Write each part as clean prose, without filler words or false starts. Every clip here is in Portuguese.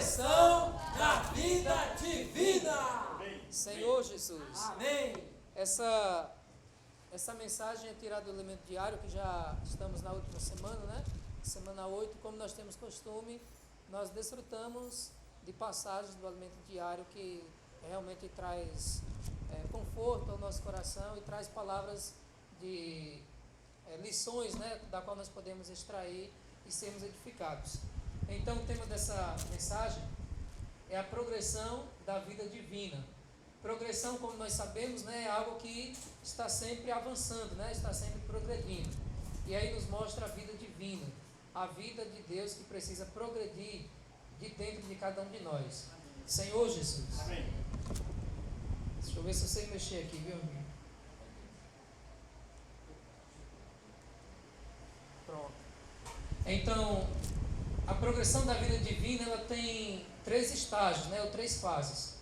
progressão da vida divina. Senhor Jesus. Amém. Essa mensagem é tirada do elemento diário, que já estamos na última semana, né? Semana 8, como nós temos costume, nós desfrutamos de passagens do alimento diário que realmente traz conforto ao nosso coração e traz palavras de lições, né? Da qual nós podemos extrair e sermos edificados. Então, o tema dessa mensagem é a progressão da vida divina. Progressão, como nós sabemos, né, é algo que está sempre avançando, né, está sempre progredindo. E aí nos mostra a vida divina, a vida de Deus que precisa progredir de dentro de cada um de nós. Senhor Jesus. Amém. Deixa eu ver se eu sei mexer aqui, viu? Pronto. Então, a progressão da vida divina, ela tem 3 estágios, né, ou 3 fases.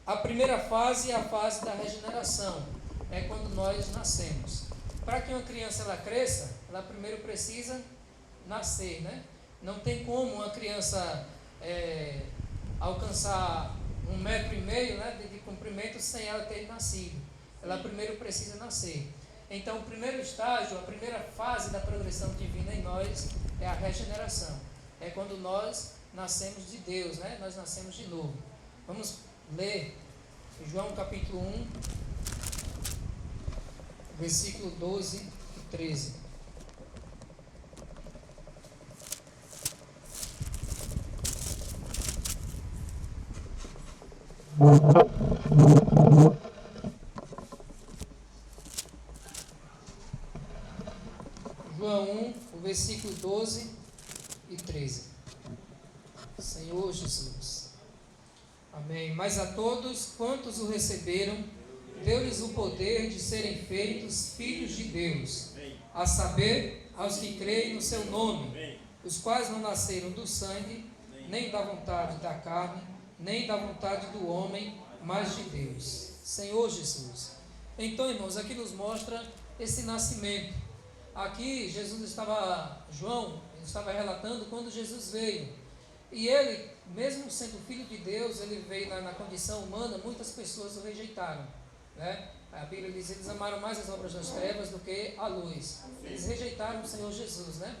A primeira fase é a fase da regeneração, é quando nós nascemos. Para que uma criança ela cresça, ela primeiro precisa nascer, né? Não tem como uma criança alcançar 1,5 metro, né, de comprimento sem ela ter nascido. Ela primeiro precisa nascer. Então, o primeiro estágio, a primeira fase da progressão divina em nós é a regeneração. É quando nós nascemos de Deus, né? Nós nascemos de novo. Vamos ler João capítulo 1, versículo 12 e 13. João 1, o versículo 12 e 13. Senhor Jesus. Amém. Mas a todos quantos o receberam, deu-lhes o poder de serem feitos filhos de Deus, a saber, aos que creem no seu nome, os quais não nasceram do sangue, nem da vontade da carne, nem da vontade do homem, mas de Deus. Senhor Jesus. Então, irmãos, aqui nos mostra esse nascimento. Aqui João estava relatando quando Jesus veio. E ele, mesmo sendo filho de Deus, ele veio na condição humana, muitas pessoas o rejeitaram, né? A Bíblia diz que eles amaram mais as obras das trevas do que a luz. Eles rejeitaram o Senhor Jesus, né?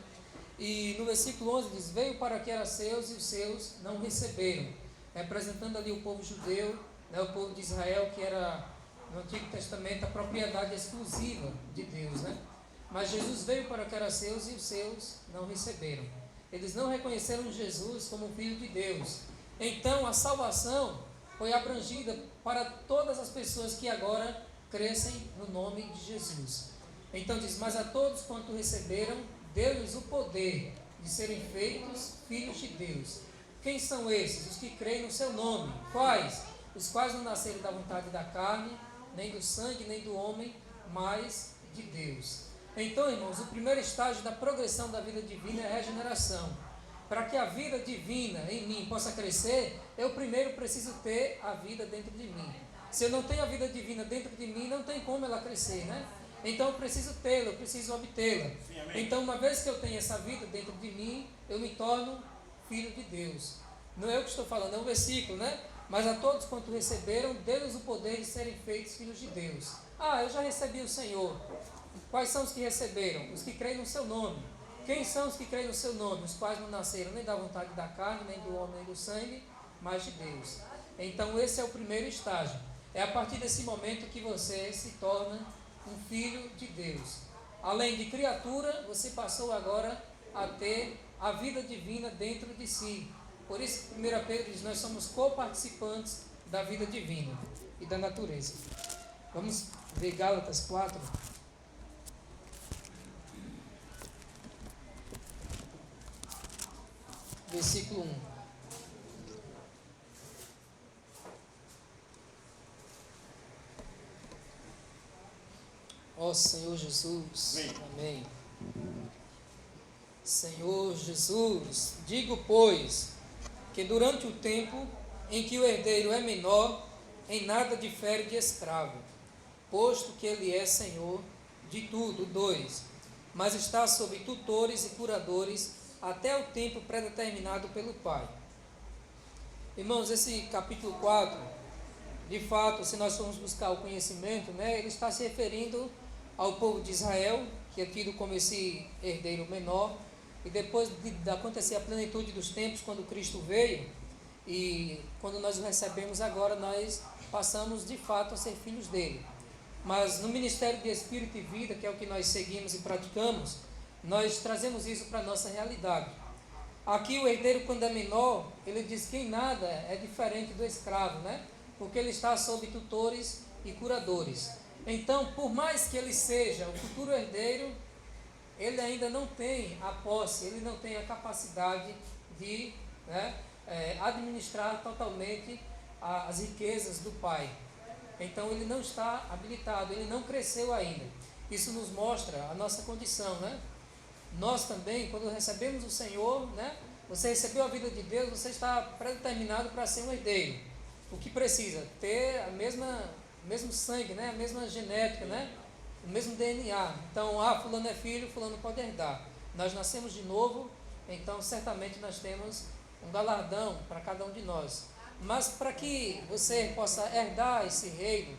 E no versículo 11 diz, veio para que era seus e os seus não receberam, representando ali o povo judeu, né? O povo de Israel, que era no Antigo Testamento a propriedade exclusiva de Deus, né? Mas Jesus veio para que era seus e os seus não receberam. Eles não reconheceram Jesus como Filho de Deus. Então a salvação foi abrangida para todas as pessoas que agora crescem no nome de Jesus. Então diz, mas a todos quanto receberam, deu-lhes o poder de serem feitos filhos de Deus. Quem são esses? Os que creem no seu nome. Quais? Os quais não nasceram da vontade da carne, nem do sangue, nem do homem, mas de Deus. Então, irmãos, o primeiro estágio da progressão da vida divina é a regeneração. Para que a vida divina em mim possa crescer, eu primeiro preciso ter a vida dentro de mim. Se eu não tenho a vida divina dentro de mim, não tem como ela crescer, né? Então eu preciso tê-la, eu preciso obtê-la. Então, uma vez que eu tenho essa vida dentro de mim, eu me torno filho de Deus. Não é eu que estou falando, é um versículo, né? Mas a todos quanto receberam, deu-lhes o poder de serem feitos filhos de Deus. Ah, eu já recebi o Senhor. Quais são os que receberam? Os que creem no seu nome. Quem são os que creem no seu nome? Os quais não nasceram nem da vontade da carne, nem do homem, nem do sangue, mas de Deus. Então esse é o primeiro estágio. É a partir desse momento que você se torna um filho de Deus. Além de criatura, você passou agora a ter a vida divina dentro de si. Por isso que 1 Pedro diz, nós somos coparticipantes da vida divina e da natureza. Vamos ver Gálatas 4. Versículo 1. Ó Senhor Jesus. Amém. Senhor Jesus, digo, pois, que durante o tempo em que o herdeiro é menor, em nada difere de escravo, posto que ele é senhor de tudo. 2. Mas está sob tutores e curadores até o tempo predeterminado pelo Pai. Irmãos, esse capítulo 4, de fato, se nós formos buscar o conhecimento, né, ele está se referindo ao povo de Israel, que é tido como esse herdeiro menor, e depois de acontecer a plenitude dos tempos, quando Cristo veio, e quando nós o recebemos agora, nós passamos de fato a ser filhos dele. Mas no ministério de Espírito e Vida, que é o que nós seguimos e praticamos, nós trazemos isso para a nossa realidade. Aqui o herdeiro, quando é menor, ele diz que em nada é diferente do escravo, né? Porque ele está sob tutores e curadores. Então, por mais que ele seja o futuro herdeiro, ele ainda não tem a posse, ele não tem a capacidade de, né, administrar totalmente as riquezas do pai. Então ele não está habilitado, ele não cresceu ainda. Isso nos mostra a nossa condição, né? Nós também, quando recebemos o Senhor, né? Você recebeu a vida de Deus, você está predeterminado para ser um herdeiro. O que precisa? Ter o mesmo sangue, né? A mesma genética, né? O mesmo DNA. Então, fulano é filho, fulano pode herdar. Nós nascemos de novo, então certamente nós temos um galardão para cada um de nós. Mas para que você possa herdar esse reino,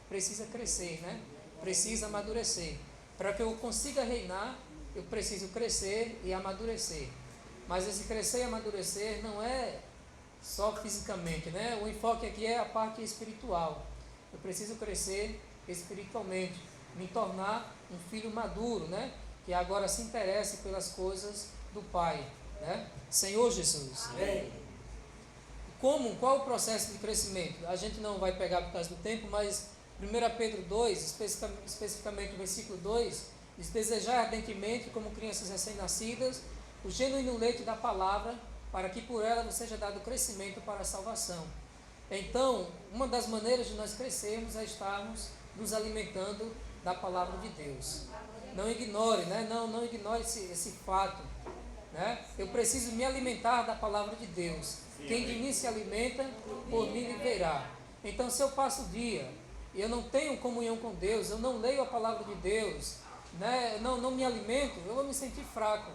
precisa crescer, né? Precisa amadurecer. Para que eu consiga reinar, eu preciso crescer e amadurecer. Mas esse crescer e amadurecer não é só fisicamente, né? O enfoque aqui é a parte espiritual. Eu preciso crescer espiritualmente, me tornar um filho maduro, né? Que agora se interesse pelas coisas do Pai, né? Senhor Jesus. Amém. Qual o processo de crescimento? A gente não vai pegar por causa do tempo, mas 1 Pedro 2, especificamente o versículo 2, diz: desejar ardentemente, como crianças recém-nascidas, o genuíno leite da palavra, para que por ela nos seja dado crescimento para a salvação. Então, uma das maneiras de nós crescermos é estarmos nos alimentando da palavra de Deus. Não ignore, né? Não ignore esse fato, né? Eu preciso me alimentar da palavra de Deus. Quem de mim se alimenta, por mim viverá. Então, se eu passo o dia e eu não tenho comunhão com Deus, eu não leio a palavra de Deus, né? Não me alimento, eu vou me sentir fraco.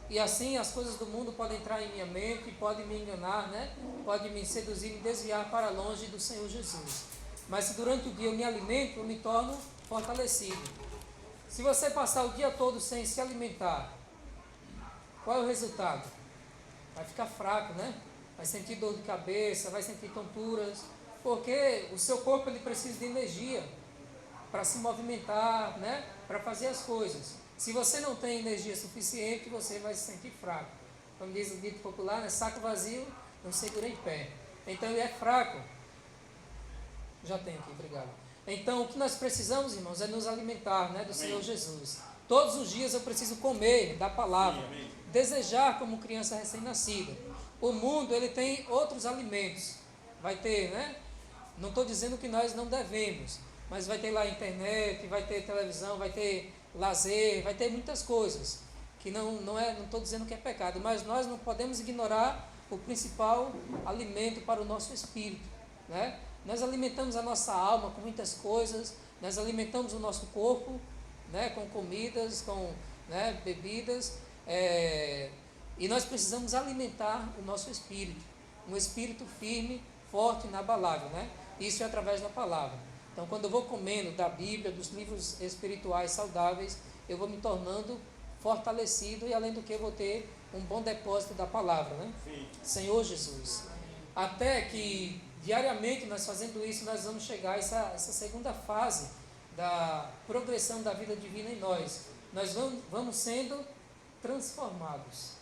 E assim as coisas do mundo podem entrar em minha mente, podem me enganar, né? Podem me seduzir, me desviar para longe do Senhor Jesus. Mas se durante o dia eu me alimento, eu me torno fortalecido. Se você passar o dia todo sem se alimentar, qual é o resultado? Vai ficar fraco, né? Vai sentir dor de cabeça, vai sentir tonturas, porque o seu corpo ele precisa de energia para se movimentar, né? Para fazer as coisas. Se você não tem energia suficiente, você vai se sentir fraco. Como diz o dito popular, né? Saco vazio não segura em pé. Então ele é fraco. Já tem aqui, obrigado. Então o que nós precisamos, irmãos, é nos alimentar, né, do Senhor Jesus. Todos os dias eu preciso comer da palavra, desejar como criança recém-nascida. O mundo ele tem outros alimentos. Vai ter, né? Não estou dizendo que nós não devemos, mas vai ter lá internet, vai ter televisão, vai ter lazer, vai ter muitas coisas que não estou dizendo que é pecado, mas nós não podemos ignorar o principal alimento para o nosso espírito, né? Nós alimentamos a nossa alma com muitas coisas, nós alimentamos o nosso corpo, né, com comidas, com, né, bebidas, e nós precisamos alimentar o nosso espírito, um espírito firme, forte, inabalável, né? Isso é através da palavra. Então, quando eu vou comendo da Bíblia, dos livros espirituais saudáveis, eu vou me tornando fortalecido e, além do que, eu vou ter um bom depósito da palavra, né? Sim. Senhor Jesus. Até que, diariamente, nós fazendo isso, nós vamos chegar a essa segunda fase da progressão da vida divina em nós. Nós vamos sendo transformados.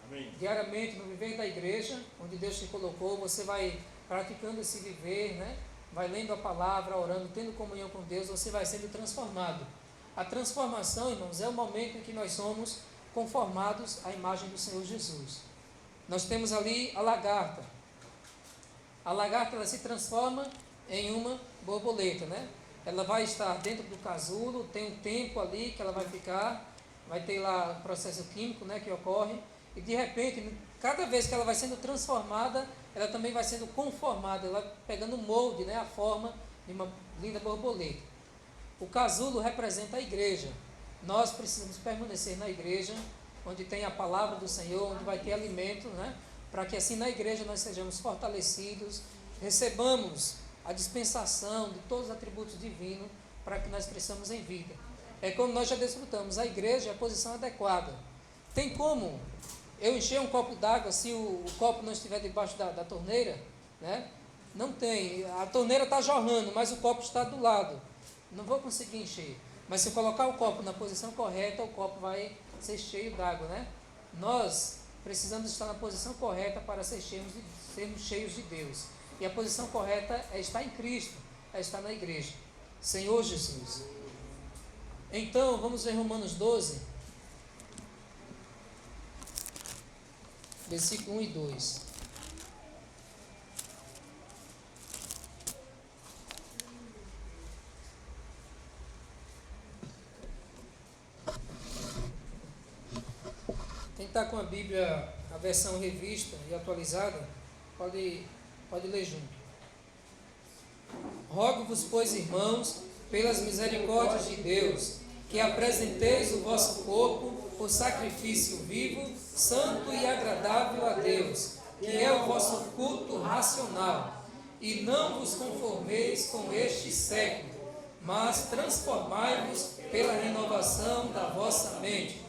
Amém. Diariamente, no viver da igreja, onde Deus te colocou, você vai praticando esse viver, né? Vai lendo a palavra, orando, tendo comunhão com Deus, você vai sendo transformado. A transformação, irmãos, é o momento em que nós somos conformados à imagem do Senhor Jesus. Nós temos ali a lagarta. A lagarta, ela se transforma em uma borboleta, né? Ela vai estar dentro do casulo, tem um tempo ali que ela vai ficar, vai ter lá o processo químico, né, que ocorre, e de repente, cada vez que ela vai sendo transformada, ela também vai sendo conformada, ela pegando o molde, né, a forma de uma linda borboleta. O casulo representa a igreja. Nós precisamos permanecer na igreja, onde tem a palavra do Senhor, onde vai ter alimento, né, para que assim na igreja nós sejamos fortalecidos, recebamos a dispensação de todos os atributos divinos para que nós cresçamos em vida. É como nós já desfrutamos, a igreja é a posição adequada. Tem como eu encher um copo d'água se o copo não estiver debaixo da torneira? Né? Não tem, a torneira está jorrando, mas o copo está do lado. Não vou conseguir encher. Mas se eu colocar o copo na posição correta, o copo vai ser cheio d'água, né? Nós precisamos estar na posição correta para sermos cheios de Deus. E a posição correta é estar em Cristo, é estar na igreja. Senhor Jesus. Então, vamos ver Romanos 12, versículo 1 e 2. Quem está com a Bíblia, a versão revista e atualizada, pode ler junto. Rogo-vos, pois, irmãos, pelas misericórdias de Deus, que apresenteis o vosso corpo por sacrifício vivo, santo e agradável a Deus, que é o vosso culto racional. E não vos conformeis com este século, mas transformai-vos pela renovação da vossa mente,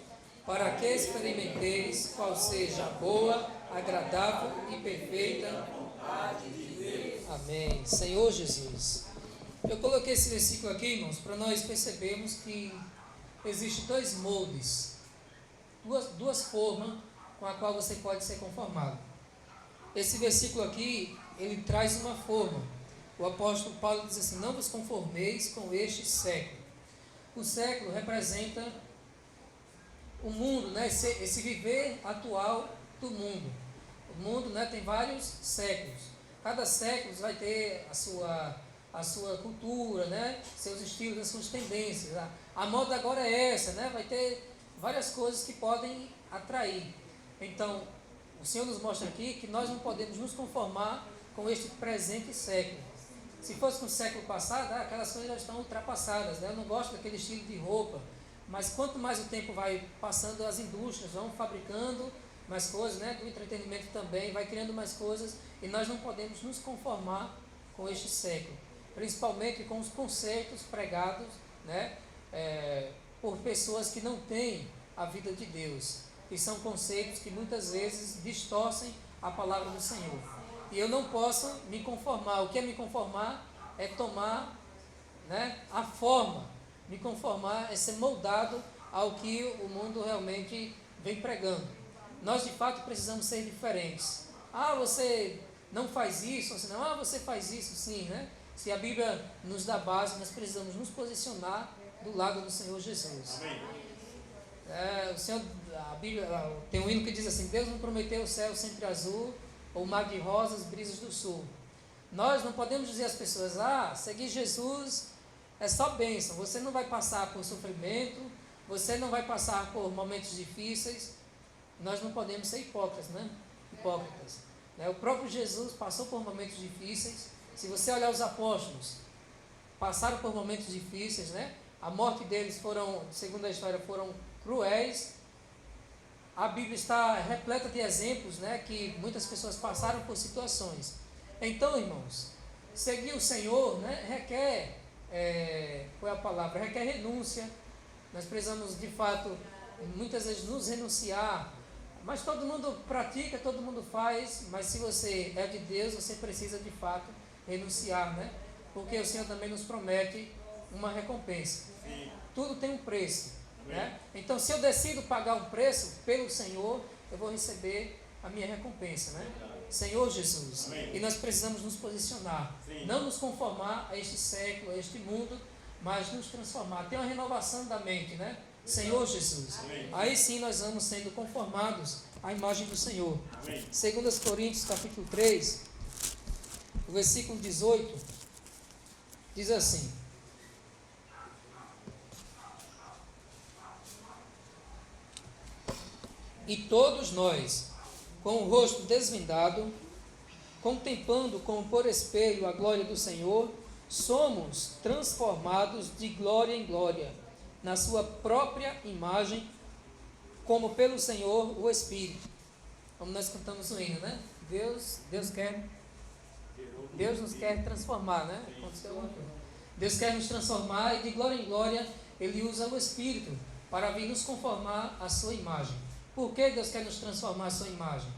para que experimenteis qual seja a boa, agradável e perfeita vontade de Deus. Amém. Senhor Jesus. Eu coloquei esse versículo aqui, irmãos, para nós percebermos que existem dois moldes, duas formas com a qual você pode ser conformado. Esse versículo aqui, ele traz uma forma. O apóstolo Paulo diz assim: não vos conformeis com este século. O século representa o mundo, né? Esse viver atual do mundo. O mundo, né, tem vários séculos. Cada século vai ter a sua cultura, né? Seus estilos, as suas tendências. A moda agora é essa, né? Vai ter várias coisas que podem atrair. Então, o Senhor nos mostra aqui que nós não podemos nos conformar com este presente século. Se fosse no século passado, aquelas coisas já estão ultrapassadas, né? Eu não gosto daquele estilo de roupa. Mas quanto mais o tempo vai passando, as indústrias vão fabricando mais coisas, né? Do entretenimento também, vai criando mais coisas, e nós não podemos nos conformar com este século, principalmente com os conceitos pregados, né? Por pessoas que não têm a vida de Deus, e são conceitos que muitas vezes distorcem a palavra do Senhor. E eu não posso me conformar. O que é me conformar? É tomar, né, a forma. Me conformar é ser moldado ao que o mundo realmente vem pregando. Nós de fato precisamos ser diferentes. Você não faz isso, ou senão, você faz isso sim, né? Se a Bíblia nos dá base, nós precisamos nos posicionar do lado do Senhor Jesus. Amém. A Bíblia tem um hino que diz assim: Deus não prometeu o céu sempre azul, ou mar de rosas, brisas do sul. Nós não podemos dizer às pessoas: seguir Jesus é só bênção, você não vai passar por sofrimento, você não vai passar por momentos difíceis. Nós não podemos ser hipócritas, né? O próprio Jesus passou por momentos difíceis. Se você olhar os apóstolos, passaram por momentos difíceis, né? A morte deles segundo a história, foram cruéis. A Bíblia está repleta de exemplos, né? Que muitas pessoas passaram por situações. Então, irmãos, seguir o Senhor, né, requer requer renúncia. Nós precisamos de fato muitas vezes nos renunciar, mas todo mundo pratica, todo mundo faz, mas se você é de Deus, você precisa de fato renunciar, né? Porque o Senhor também nos promete uma recompensa. Sim. Tudo tem um preço, né? Então, se eu decido pagar um preço pelo Senhor, eu vou receber a minha recompensa, né? Senhor Jesus. Amém. E nós precisamos nos posicionar. Sim. Não nos conformar a este século, a este mundo, mas nos transformar. Tem uma renovação da mente, né? Senhor Jesus. Amém. Aí sim nós vamos sendo conformados à imagem do Senhor. Amém. 2 Coríntios capítulo 3, o versículo 18, diz assim: e todos nós, com o rosto desvendado, contemplando como por espelho a glória do Senhor, somos transformados de glória em glória, na sua própria imagem, como pelo Senhor o Espírito. Como nós cantamos no hino, né? Deus nos quer transformar, né? Aconteceu alguma coisa. Deus quer nos transformar e de glória em glória Ele usa o Espírito para vir nos conformar à sua imagem. Por que Deus quer nos transformar à sua imagem?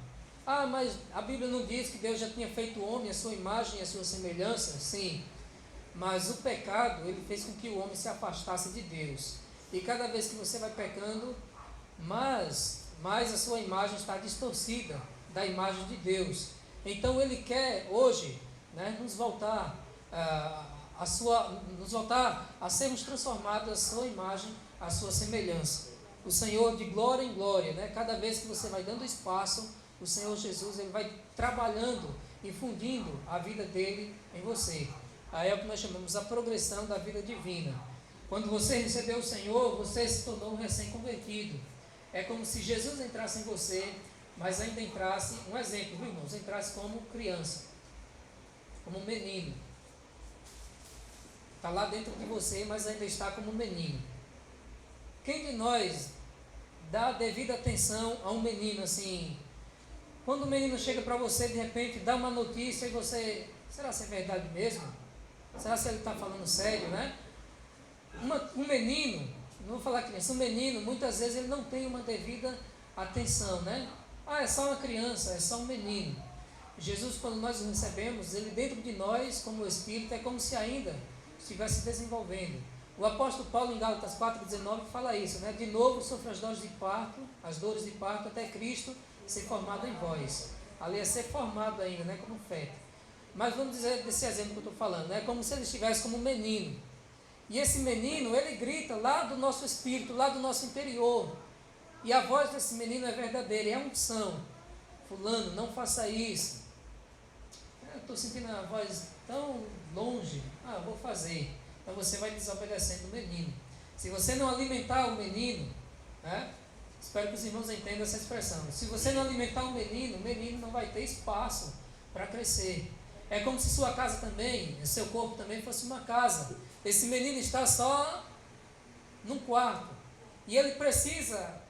Ah, mas a Bíblia não diz que Deus já tinha feito o homem à sua imagem e à sua semelhança? Sim, mas o pecado, ele fez com que o homem se afastasse de Deus. E cada vez que você vai pecando, mais a sua imagem está distorcida da imagem de Deus. Então Ele quer hoje, né, nos voltar a sermos transformados à sua imagem, à sua semelhança. O Senhor de glória em glória, né, cada vez que você vai dando espaço, o Senhor Jesus ele vai trabalhando, infundindo a vida dele em você. Aí é o que nós chamamos a progressão da vida divina. Quando você recebeu o Senhor, você se tornou um recém-convertido. É como se Jesus entrasse em você, mas ainda entrasse, um exemplo, viu, irmãos? Entrasse como criança, como um menino. Está lá dentro de você, mas ainda está como um menino. Quem de nós dá devida atenção a um menino assim? Quando o menino chega para você, de repente, dá uma notícia e você... Será que é verdade mesmo? Será que ele está falando sério, né? Um menino, não vou falar criança, um menino, muitas vezes ele não tem uma devida atenção, né? Ah, é só uma criança, é só um menino. Jesus, quando nós o recebemos, ele dentro de nós, como o Espírito, é como se ainda estivesse desenvolvendo. O apóstolo Paulo, em Gálatas 4,19, fala isso, né? De novo sofre as dores de parto, até Cristo ser formado em vós. Ali é ser formado ainda, né? Como feto. Mas vamos dizer desse exemplo que eu estou falando, né? Como se ele estivesse como um menino. E esse menino, ele grita lá do nosso espírito, lá do nosso interior. E a voz desse menino é verdadeira, é unção. Fulano, não faça isso. Eu estou sentindo a voz tão longe. Eu vou fazer. Então você vai desobedecendo o menino. Se você não alimentar o menino, né? Espero que os irmãos entendam essa expressão. Se você não alimentar o menino não vai ter espaço para crescer. É como se sua casa também, seu corpo também fosse uma casa. Esse menino está só num quarto. E ele precisa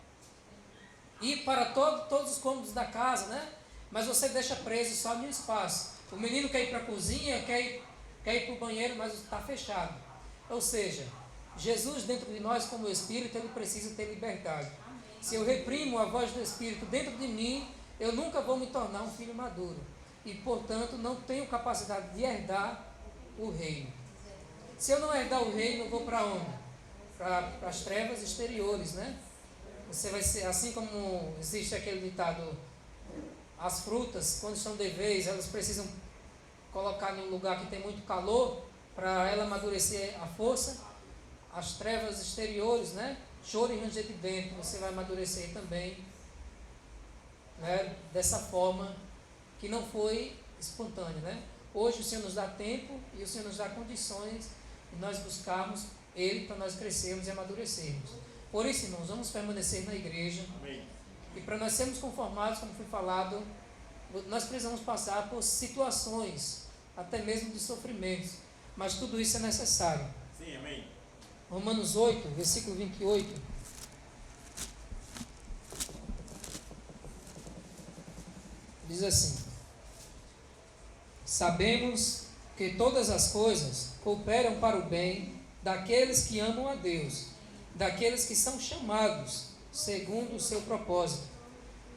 ir para todos os cômodos da casa, né? Mas você deixa preso só no espaço. O menino quer ir para a cozinha, quer ir para o banheiro, mas está fechado. Ou seja, Jesus dentro de nós, como o Espírito, ele precisa ter liberdade. Se eu reprimo a voz do Espírito dentro de mim, eu nunca vou me tornar um filho maduro. E, portanto, não tenho capacidade de herdar o reino. Se eu não herdar o reino, eu vou para onde? Para as trevas exteriores, né? Você vai ser, assim como existe aquele ditado, as frutas, quando estão de vez, elas precisam colocar em um lugar que tem muito calor, para ela amadurecer a força. As trevas exteriores, né? Choro e ranger de dentro, você vai amadurecer também, né? Dessa forma que não foi espontâneo, né? Hoje o Senhor nos dá tempo e o Senhor nos dá condições de nós buscarmos Ele para nós crescermos e amadurecermos. Por isso, irmãos, vamos permanecer na igreja. Amém. E para nós sermos conformados, como foi falado, nós precisamos passar por situações, até mesmo de sofrimentos, mas tudo isso é necessário. Sim, amém. Romanos 8, versículo 28. Diz assim: sabemos que todas as coisas cooperam para o bem daqueles que amam a Deus, daqueles que são chamados segundo o seu propósito.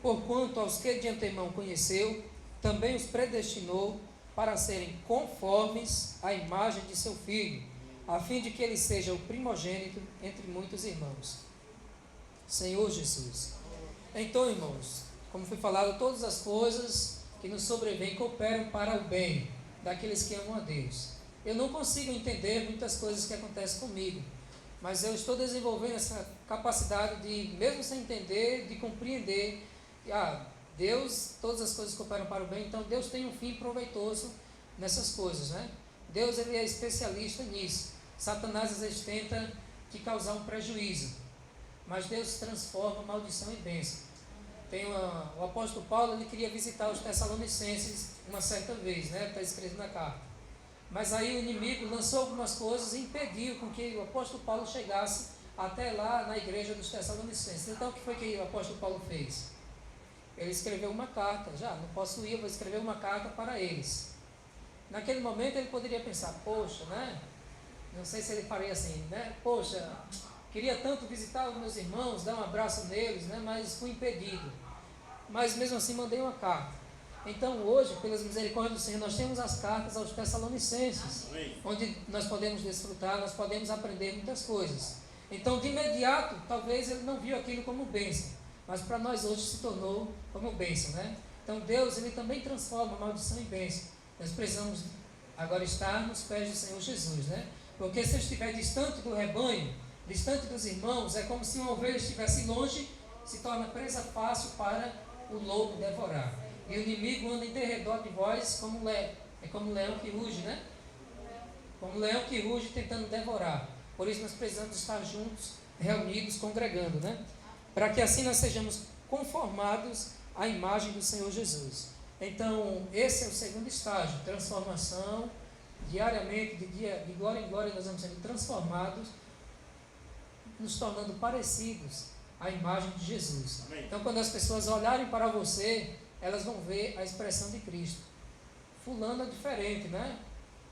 Porquanto aos que de antemão conheceu, também os predestinou para serem conformes à imagem de seu Filho, a fim de que ele seja o primogênito entre muitos irmãos. Senhor Jesus. Então, irmãos, como foi falado, todas as coisas que nos sobrevêm cooperam para o bem daqueles que amam a Deus. Eu não consigo entender muitas coisas que acontecem comigo, mas eu estou desenvolvendo essa capacidade de, mesmo sem entender, de compreender que Deus, todas as coisas cooperam para o bem, então Deus tem um fim proveitoso nessas coisas, né? Deus, ele é especialista nisso. Satanás às vezes tenta te causar um prejuízo, mas Deus transforma maldição em bênção. O apóstolo Paulo, ele queria visitar os Tessalonicenses uma certa vez, né? Está escrito na carta. Mas aí o inimigo lançou algumas coisas e impediu com que o apóstolo Paulo chegasse até lá na igreja dos Tessalonicenses. Então o que foi que o apóstolo Paulo fez? ele escreveu uma carta. Já, não posso ir, eu vou escrever uma carta para eles. Naquele momento ele poderia pensar, poxa, né? Não sei se ele faria assim, né? Poxa, queria tanto visitar os meus irmãos, dar um abraço neles, né? Mas fui impedido. Mas mesmo assim mandei uma carta. Então hoje, pelas misericórdias do Senhor, nós temos as cartas aos Tessalonicenses, onde nós podemos desfrutar, nós podemos aprender muitas coisas. Então de imediato, talvez ele não viu aquilo como bênção, mas para nós hoje se tornou como bênção, né? Então Deus, ele também transforma a maldição em bênção. Nós precisamos agora estar nos pés do Senhor Jesus, né? Porque se eu estiver distante do rebanho, distante dos irmãos, é como se uma ovelha estivesse longe, se torna presa fácil para o lobo devorar. E o inimigo anda em derredor de vós como leão. É como um leão que ruge, né? Como um leão que ruge tentando devorar. Por isso nós precisamos estar juntos, reunidos, congregando, né? Para que assim nós sejamos conformados à imagem do Senhor Jesus. Então, esse é o segundo estágio, transformação. Diariamente, de glória em glória, nós vamos sendo transformados, nos tornando parecidos à imagem de Jesus. Amém. Então, quando as pessoas olharem para você, elas vão ver a expressão de Cristo. Fulano é diferente, né?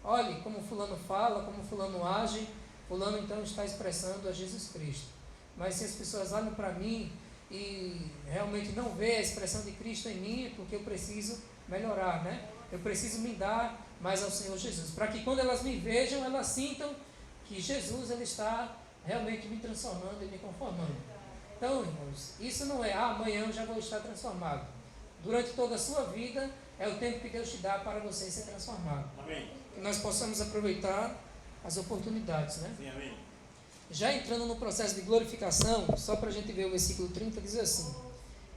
Olhe como fulano fala, como fulano age. Fulano então está expressando a Jesus Cristo. Mas se as pessoas olham para mim e realmente não vê a expressão de Cristo em mim, é porque eu preciso melhorar, né? Eu preciso me dar mais ao Senhor Jesus, para que quando elas me vejam, elas sintam que Jesus, ele está realmente me transformando e me conformando. Então, irmãos, isso não é, amanhã eu já vou estar transformado. Durante toda a sua vida, é o tempo que Deus te dá para você ser transformado. Amém. Que nós possamos aproveitar as oportunidades, né? Sim, amém. Já entrando no processo de glorificação, só para a gente ver o versículo 30, diz assim: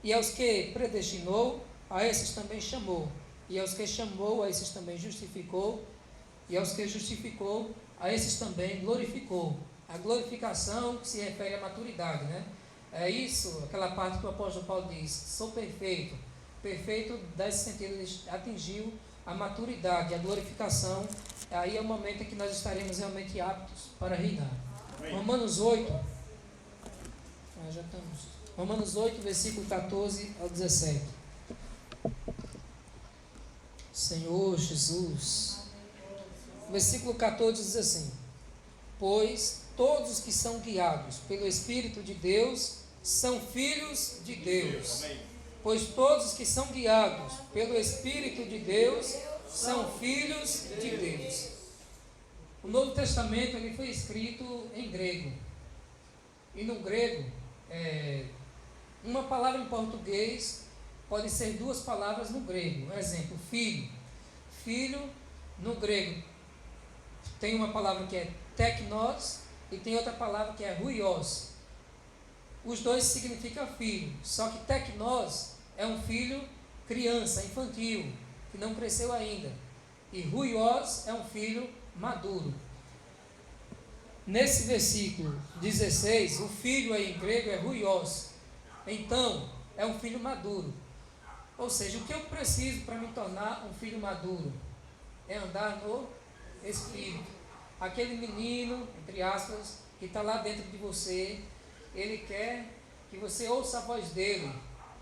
e aos que predestinou, a esses também chamou, e aos que chamou, a esses também justificou, e aos que justificou, a esses também glorificou. A glorificação se refere à maturidade, né? É isso, aquela parte que o apóstolo Paulo diz: sou perfeito. Perfeito dá esse sentido, ele atingiu a maturidade, a glorificação. Aí é o momento em que nós estaremos realmente aptos para reinar. Amém. Romanos 8, já estamos. Romanos 8, versículo 14 ao 17. Senhor Jesus. Versículo 14 diz assim: pois todos os que são guiados pelo Espírito de Deus são filhos de Deus. Pois todos os que são guiados pelo Espírito de Deus são filhos de Deus. O Novo Testamento ele foi escrito em grego. E no grego, uma palavra em português pode ser duas palavras no grego. Um exemplo, filho. Filho, no grego, tem uma palavra que é teknos e tem outra palavra que é huios. Os dois significam filho, só que teknos é um filho criança, infantil, que não cresceu ainda. E huios é um filho maduro. Nesse versículo 16, o filho aí em grego é huios. Então, é um filho maduro. Ou seja, o que eu preciso para me tornar um filho maduro? É andar no Espírito. Aquele menino, entre aspas, que está lá dentro de você, ele quer que você ouça a voz dele,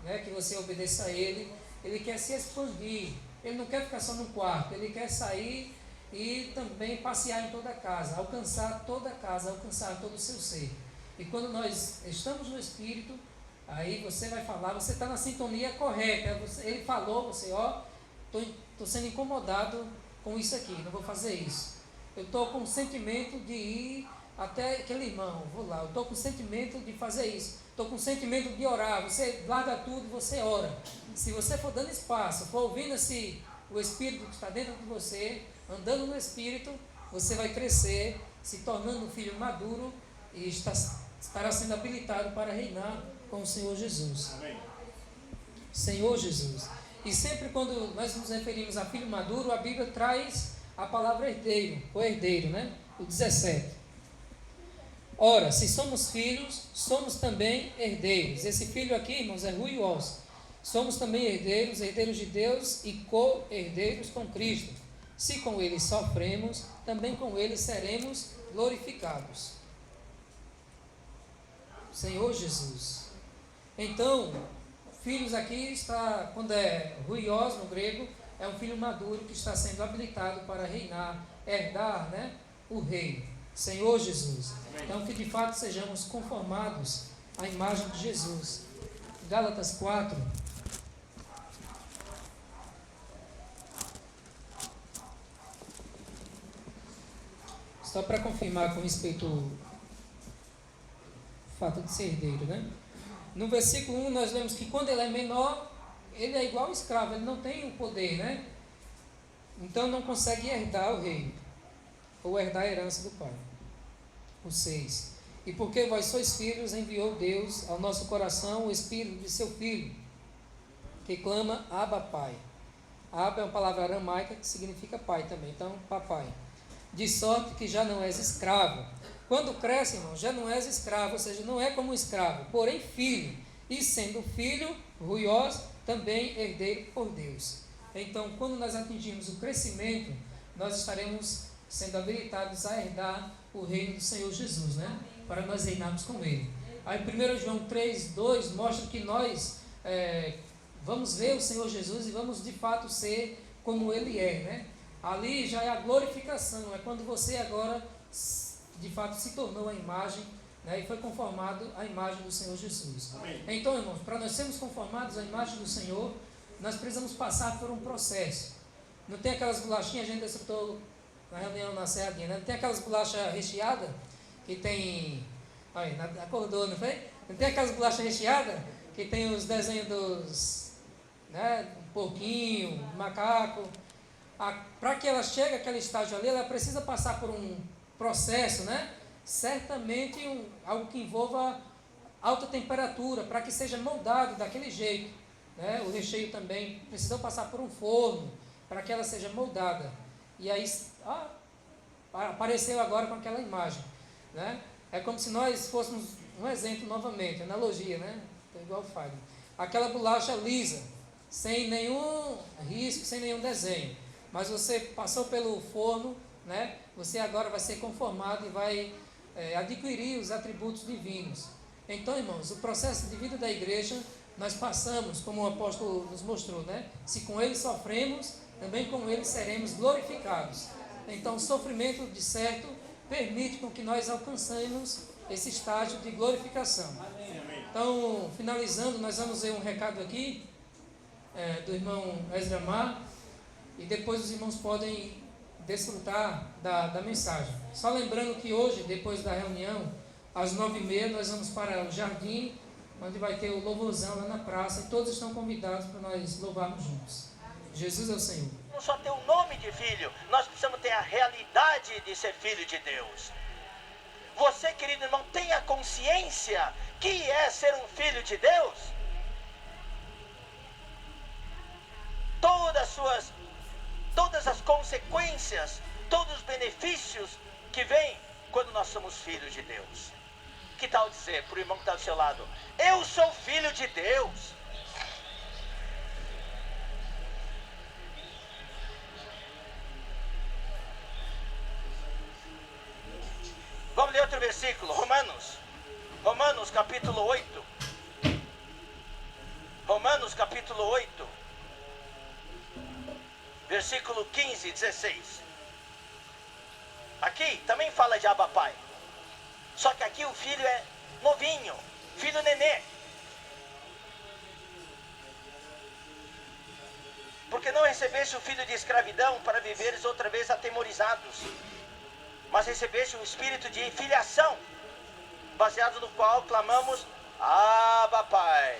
né? Que você obedeça a ele. Ele quer se expandir. Ele não quer ficar só no quarto, ele quer sair e também passear em toda a casa, alcançar toda a casa, alcançar todo o seu ser. E quando nós estamos no Espírito, aí você vai falar, você está na sintonia correta. Ele falou, você, estou sendo incomodado com isso aqui, não vou fazer isso. Eu estou com o sentimento de ir até aquele irmão, vou lá, eu estou com o sentimento de fazer isso, estou com o sentimento de orar. Você larga tudo e você ora. Se você for dando espaço, for ouvindo o Espírito que está dentro de você, andando no Espírito, você vai crescer, se tornando um filho maduro e estará sendo habilitado para reinar com o Senhor Jesus. Amém. Senhor Jesus. E sempre quando nós nos referimos a filho maduro, a Bíblia traz a palavra herdeiro, o herdeiro, né? O 17. Ora, se somos filhos, somos também herdeiros. Esse filho aqui, irmãos, é huios. Somos também herdeiros, herdeiros de Deus e co-herdeiros com Cristo. Se com Ele sofremos, também com Ele seremos glorificados. Senhor Jesus. Então, filhos aqui está, quando é ruios no grego, é um filho maduro que está sendo habilitado para reinar, herdar, né, o reino. Senhor Jesus. Então que de fato sejamos conformados à imagem de Jesus. Gálatas 4. Só para confirmar com respeito ao fato de ser herdeiro, né? No versículo 1 nós vemos que quando ele é menor, ele é igual ao escravo, ele não tem o poder, né? Então não consegue herdar o reino, ou herdar a herança do pai. O 6. E porque vós sois filhos, enviou Deus ao nosso coração o Espírito de seu Filho, que clama Abba Pai. Abba é uma palavra aramaica que significa pai também, então papai. De sorte que já não és escravo. Quando cresce, irmão, já não és escravo, ou seja, não é como escravo, porém filho. E sendo filho, ruios, também herdeiro por Deus. Então, quando nós atingirmos o crescimento, nós estaremos sendo habilitados a herdar o reino do Senhor Jesus, né? Para nós reinarmos com Ele. Aí 1 João 3:2 mostra que nós vamos ver o Senhor Jesus e vamos de fato ser como Ele é, né? Ali já é a glorificação, é quando você agora de fato se tornou a imagem, né, e foi conformado à imagem do Senhor Jesus. Amém. Então, irmãos, para nós sermos conformados à imagem do Senhor, nós precisamos passar por um processo. Não tem aquelas bolachinhas, a gente acertou na reunião na Serradinha, né? Não tem aquelas bolachas recheadas que tem... Olha, acordou, não foi? Não tem aquelas bolachas recheadas que tem os desenhos dos... né, um porquinho, um macaco. Para que ela chegue àquele estágio ali, ela precisa passar por um processo, né? Certamente algo que envolva alta temperatura, para que seja moldado daquele jeito, né? O recheio também precisa passar por um forno, para que ela seja moldada. E aí, apareceu agora com aquela imagem, né? É como se nós fôssemos um exemplo novamente, analogia, né? É igual faz. Aquela bolacha lisa, sem nenhum risco, sem nenhum desenho. Mas você passou pelo forno, né? Você agora vai ser conformado e vai adquirir os atributos divinos. Então, irmãos, o processo de vida da igreja, nós passamos, como o apóstolo nos mostrou, né? Se com ele sofremos, também com ele seremos glorificados. Então, o sofrimento, de certo, permite com que nós alcancemos esse estágio de glorificação. Então, finalizando, nós vamos ver um recado aqui do irmão Ezra Mar, e depois os irmãos podem desfrutar da mensagem. Só lembrando que hoje, depois da reunião, às 9h30, nós vamos para o jardim, onde vai ter o louvorzão lá na praça, e todos estão convidados para nós louvarmos juntos. Jesus é o Senhor. Não só ter o nome de filho, nós precisamos ter a realidade de ser filho de Deus. Você, querido irmão, tenha consciência que é ser um filho de Deus. Todas as consequências, todos os benefícios que vêm quando nós somos filhos de Deus. Que tal dizer para o irmão que está do seu lado: eu sou filho de Deus. Vamos ler outro versículo, Romanos capítulo 8. Romanos capítulo 8, versículo 15 e 16. Aqui também fala de Abba Pai. Só que aqui o filho é novinho, filho nenê. Porque não recebeste o filho de escravidão para viveres outra vez atemorizados, mas recebeste um espírito de filiação, baseado no qual clamamos Abba Pai.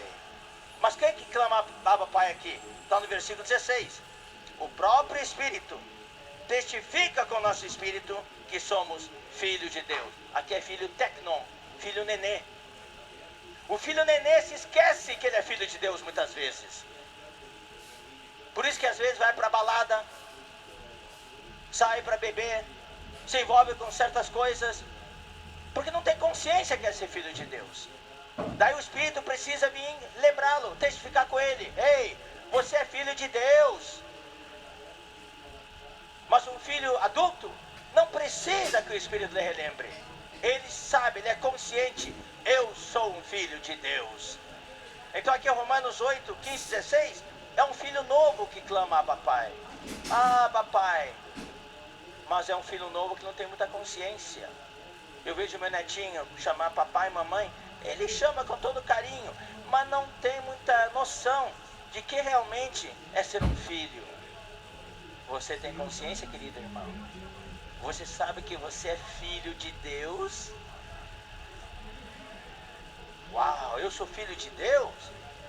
Mas quem é que clama Abba Pai aqui? Está no versículo 16. O próprio Espírito testifica com o nosso Espírito que somos filhos de Deus. Aqui é filho tecnon, filho nenê. O filho nenê se esquece que ele é filho de Deus muitas vezes. Por isso que às vezes vai para a balada, sai para beber, se envolve com certas coisas, porque não tem consciência que é ser filho de Deus. Daí o Espírito precisa vir lembrá-lo, testificar com ele: ei, você é filho de Deus. Mas um filho adulto não precisa que o Espírito lhe relembre. Ele sabe, ele é consciente: eu sou um filho de Deus. Então aqui em Romanos 8, 15, 16, é um filho novo que clama Abba Pai. Abba Pai. Mas é um filho novo que não tem muita consciência. Eu vejo meu netinho chamar papai e mamãe, ele chama com todo carinho, mas não tem muita noção de que realmente é ser um filho. Você tem consciência, querido irmão? Você sabe que você é filho de Deus? Uau, eu sou filho de Deus?